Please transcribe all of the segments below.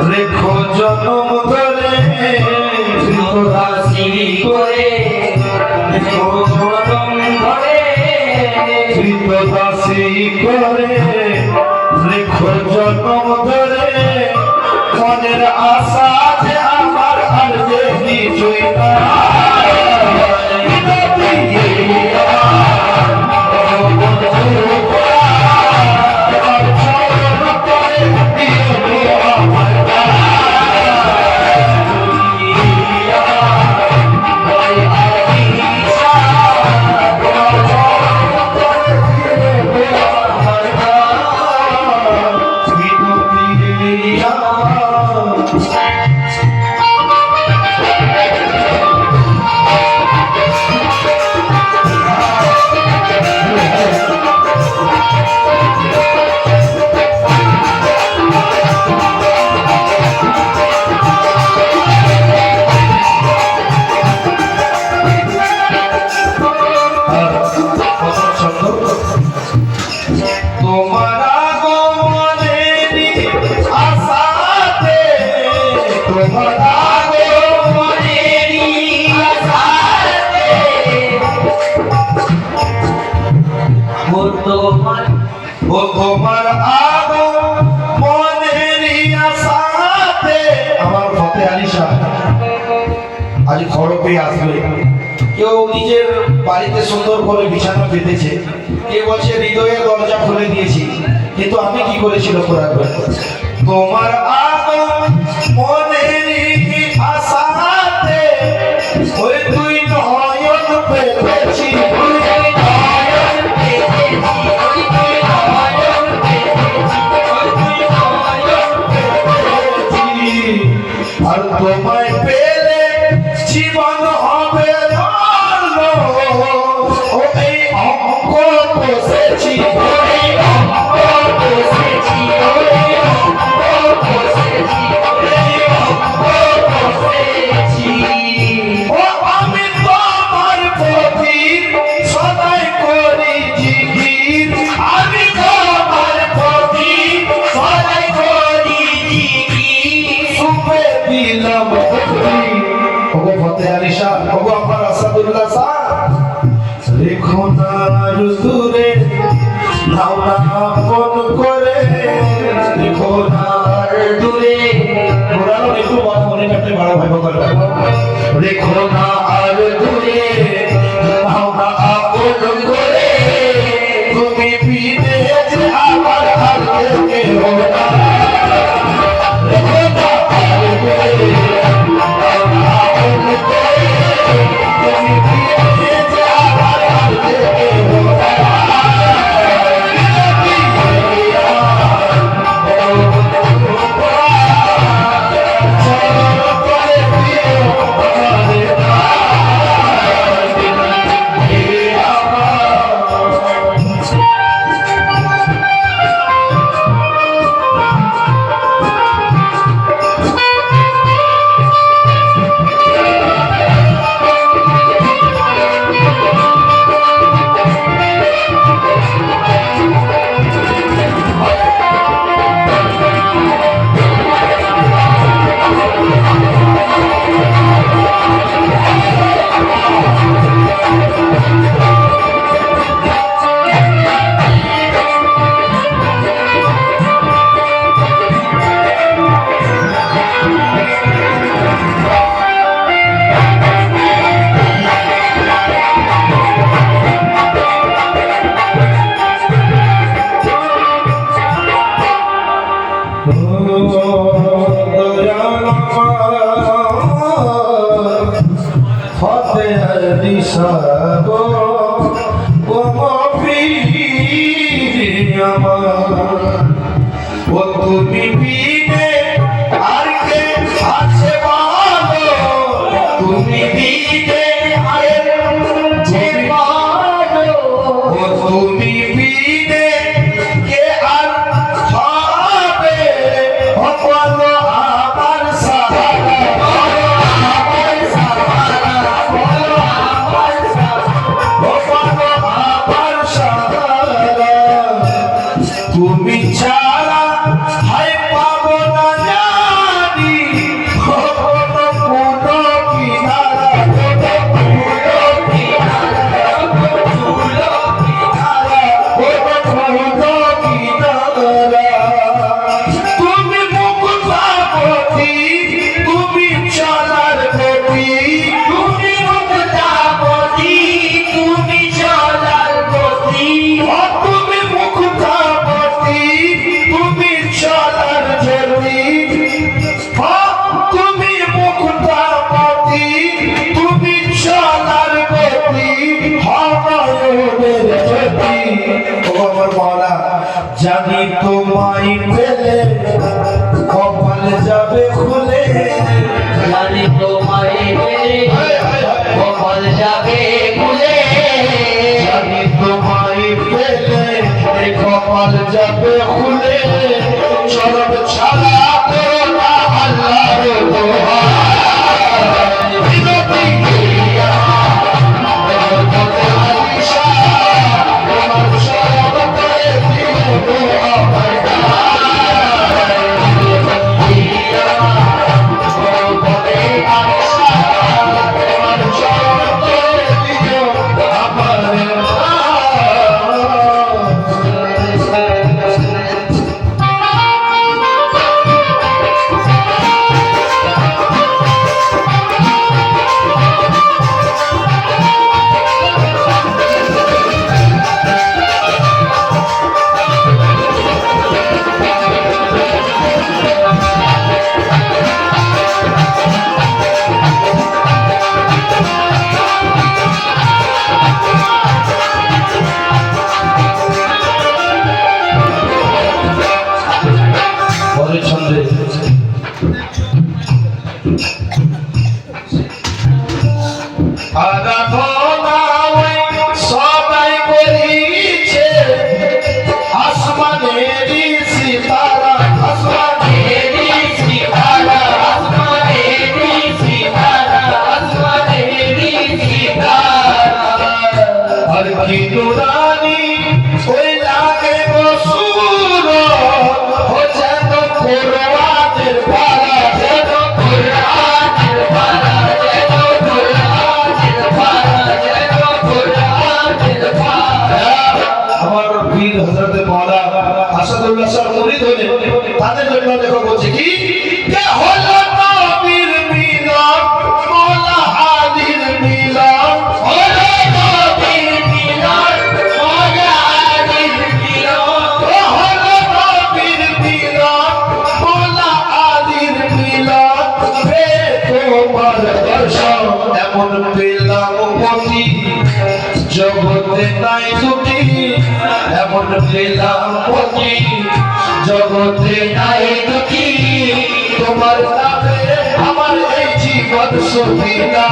রেখো জনম ধরে দাসী করে রেখো জনম ধরে দাসী করে রেখো জনম ধরে মনের আশা যে আমার আর যে কিছুই না তোমার মনের আশাতে আমার ফতে আলিশা আজ খড়পে আসবে। কেউ নিজের বাড়িতে সুন্দর করে বিছানা পেতেছে, কেউ বলছে হৃদয়ের দরজা খুলে দিয়েছি, কিন্তু আমি কি করেছিল তোমার মনের আশাতে ওই তুই নয়ন পেতেছি আর তোমায় পেলে জীবন হবে ও এই অঙ্ক বসেছি ও আমি তোমার প্রতি সদাই করি জিকির আমি তোমার প্রতি সদাই করি জিকির সুপে দিলাম ওগো ফতে আলিশা ওগো আমার আসাদুল্লাহ সাহেব রেখো না দূরে নাও না আপন করে রেখো না দূরে পুরানো একটু মনে কাটতে বড় ভাই বকর রেখো না আর দূরে নাও না আপন করে তুমি বিদে যে আমার হাতে কেউ না রেখো না আর দূরে নাও না আপন করে তুমি বিদে যে আমার হাতে কেউ না ফতে আলিশা গো ও মফির আমার ও তুমি বিনে আর কে আছে বলো তুমি বিনে আর কে বলো ও তুমি বিনে কে আর হবে ও বলো আমার সাহারা তুমি ছাড়া হাই পাবো না ও আমার মাওলা জানি তোমায় পেলে কপাল যাবে খুলে জানি তোমায় পেলে কপাল যাবে খুলে জানি তোমায় পেলে কপাল যাবে খুলে চরণ ছাড়া করো না আল্লাহর দোহাই বিনতি সবাই করিছে আসমানেরই সিতারা আসমানেরি সিতারা আসমানেরি সিতারা আসমানেরি সিতারা আর কি নুরানি ওই লাগে বসুর ও যেন কোরআনের পারা যেন কুরআনের পারা যেন কুরআনের পারা যেন কুরআনের পারা আমার পীর হযরতে মাওলা আসাদুল্লাহ শাহ মুরিদ হলে তাদের জন্য দেখো বলছে কি কে হলো নবীর মিলন মাওলা আলীর মিলন ওরে নবীর মিলন মাওলা আলীর মিলন কে হলো নবীর মিলন মাওলা আলীর মিলন হে তোমার দর্শন এমন পেলাম পতি জগতে নাই দুটি এমন পেলাম পতি জগতে নাই দুটি তোমার নামে আমার এই জীবন সহিতা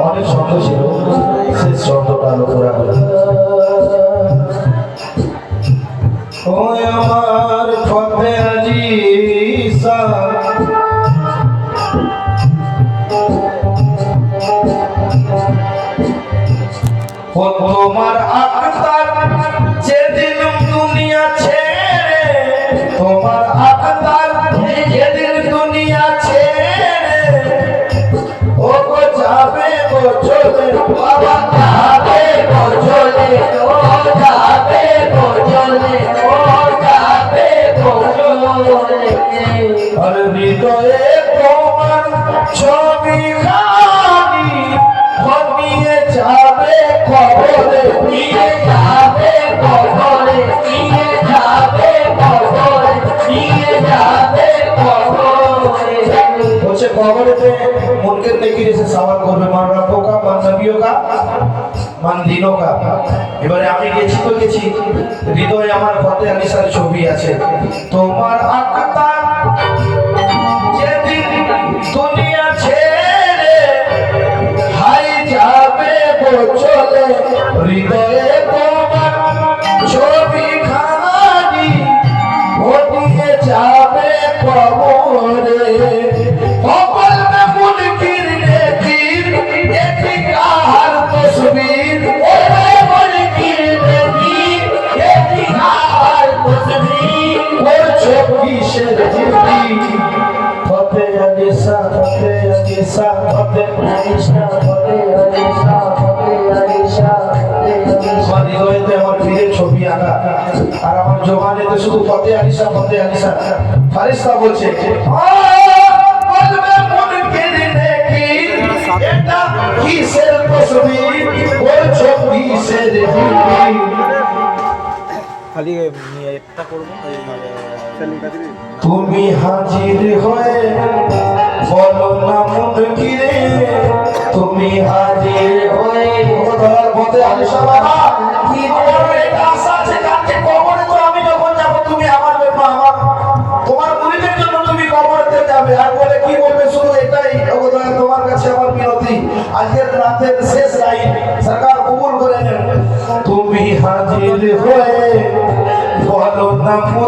অনেক শব্দ ছিল শেষ শব্দটা লক্ষ্য রাখবেন ও আমার ফতে আজিসা ও তোমার আখতার যেদিন দুনিয়া ছেড়ে তোমার আখতার যেদিন দুনিয়া ছেড়ে ও গো যাবে গো চলে বাবা যাবে গো চলে ও যাবে গো চলে ও যাবে গো চলে আর হৃদয়ে তোমার ছবি খানি নিয়ে যাবে কবরে নিয়ে যাবে কবরে নিয়ে যাবে কবরে নিয়ে যাবে কবরে বলছে কবরেতে মুনকের নেকি এসে সওয়াল করবে মান রব্বুকা মান নবিয়ুকা মান দিনুকা এবারে আমি গেছি তো গেছি হৃদয়ে আমার ফতে আলিসার ছবি আছে তোমার আখতার যেদিন দুনিয়া ছেড়ে হাই যাবে গো চলে হৃদয়ে তোমার ছবি আলিশা ফতে আলিশা ফতে আলিশা ফতে আলিশা ফতে আলিশা আমার হৃদয়েতে আমার পীরের ছবি আঁকা আর আমার জবানেতে শুধু ফতে আলিশা ফারিস্তা বলছে বলবে মুনকির নেকি এটা কিসের তসবির বলছো কিসের জিকির খালি একটা করবো তুমি হাজির হয়ে বলো না মুনকিরে তুমি হাজির হয়ে খোদার পথে আলিশা বাবা কি বলবে এটা আশা আছে কালকে কবরে তো আমি যখন যাব তুমি আমার জন্য আমার তোমার মুরিদের জন্য তুমি কবরেতে যাবে আর বলে কি বলবে শুধু এটাই খোদা তোমার কাছে আমার বিনতি আজকের রাতের শেষ লাইন সরকার কবুল করে নেন তুমি হাজির হয়ে বলো না